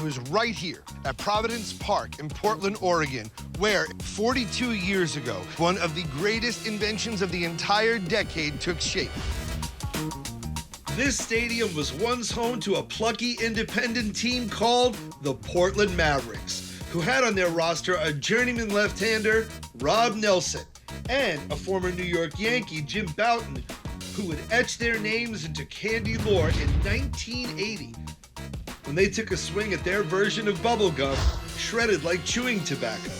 was right here at Providence Park in Portland, Oregon, where 42 years ago, one of the greatest inventions of the entire decade took shape. This stadium was once home to a plucky independent team called the Portland Mavericks, who had on their roster a journeyman left-hander, Rob Nelson, and a former New York Yankee, Jim Bouton, who would etch their names into candy lore in 1980 when they took a swing at their version of bubblegum, shredded like chewing tobacco.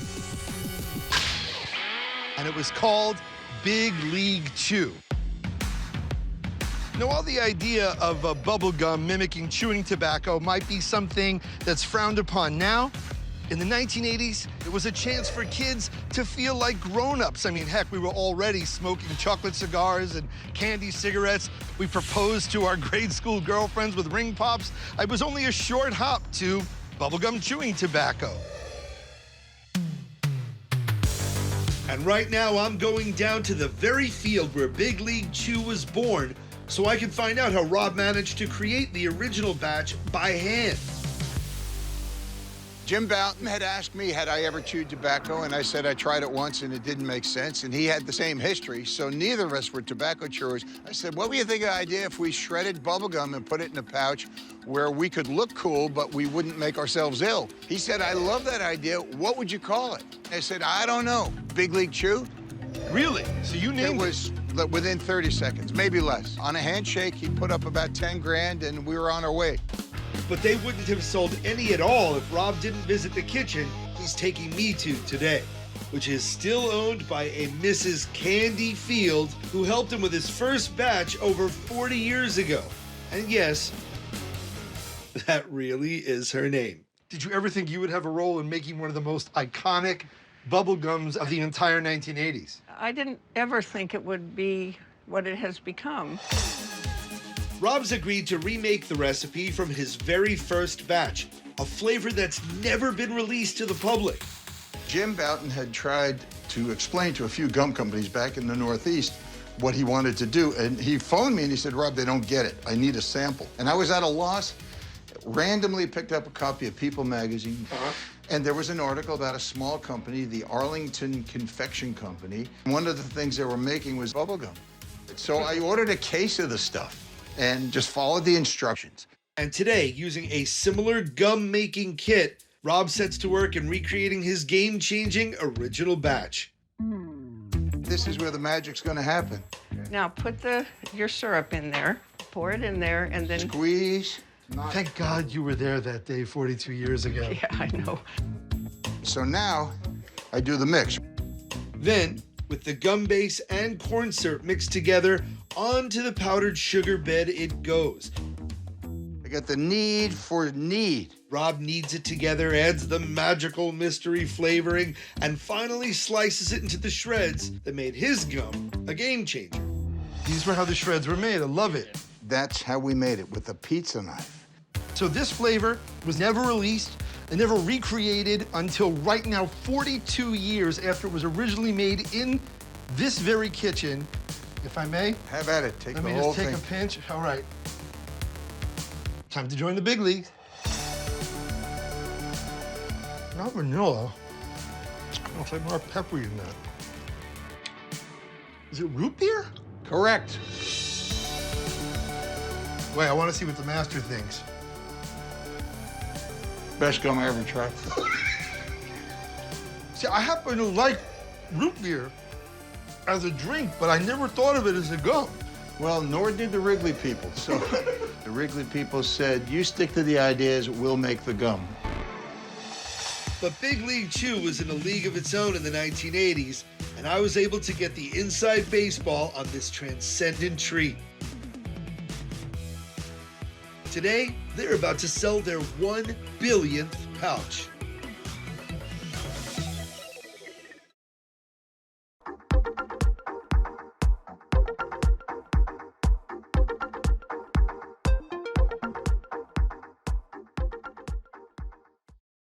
And it was called Big League Chew. Now, while the idea of bubblegum mimicking chewing tobacco might be something that's frowned upon now, in the 1980s, it was a chance for kids to feel like grown-ups. I mean, heck, we were already smoking chocolate cigars and candy cigarettes. We proposed to our grade school girlfriends with ring pops. I was only a short hop to bubblegum chewing tobacco. And right now, I'm going down to the very field where Big League Chew was born so I can find out how Rob managed to create the original batch by hand. Jim Bouton had asked me, had I ever chewed tobacco, and I said I tried it once and it didn't make sense, and he had the same history, so neither of us were tobacco chewers. I said, what do you think of the idea if we shredded bubblegum and put it in a pouch where we could look cool, but we wouldn't make ourselves ill? He said, I love that idea. What would you call it? I said, I don't know. Big League Chew? Really? So you named it? It was within 30 seconds, maybe less. On a handshake, he put up about 10 grand, and we were on our way. But they wouldn't have sold any at all if Rob didn't visit the kitchen he's taking me to today, which is still owned by a Mrs. Candy Field, who helped him with his first batch over 40 years ago. And yes, that really is her name. Did you ever think you would have a role in making one of the most iconic bubblegums of the entire 1980s? I didn't ever think it would be what it has become. Rob's agreed to remake the recipe from his very first batch, a flavor that's never been released to the public. Jim Bouton had tried to explain to a few gum companies back in the Northeast what he wanted to do, and he phoned me and he said, Rob, they don't get it. I need a sample. And I was at a loss, randomly picked up a copy of People magazine, and there was an article about a small company, the Arlington Confection Company. One of the things they were making was bubblegum. So I ordered a case of the stuff and just followed the instructions. And today, using a similar gum-making kit, Rob sets to work in recreating his game-changing original batch. This is where the magic's gonna happen. Now put your syrup in there, pour it in there, and then... Squeeze. Thank God you were there that day 42 years ago. Yeah, I know. So now, I do the mix. Then, with the gum base and corn syrup mixed together, onto the powdered sugar bed it goes. I got the need for need. Rob kneads it together, adds the magical mystery flavoring, and finally slices it into the shreds that made his gum a game changer. These were how the shreds were made. I love it. That's how we made it, with a pizza knife. So this flavor was never released and never recreated until right now, 42 years after it was originally made in this very kitchen. If I may. Have at it, take the whole thing. Let me just take a pinch. All right. Time to join the big league. Not vanilla. I'll say more peppery in that. Is it root beer? Correct. Wait, I want to see what the master thinks. Best gum I ever tried. See, I happen to like root beer as a drink, but I never thought of it as a gum. Well, nor did the Wrigley people. So the Wrigley people said, you stick to the ideas, we'll make the gum. But Big League Chew was in a league of its own in the 1980s, and I was able to get the inside baseball on this transcendent treat. Today, they're about to sell their 1 billionth pouch.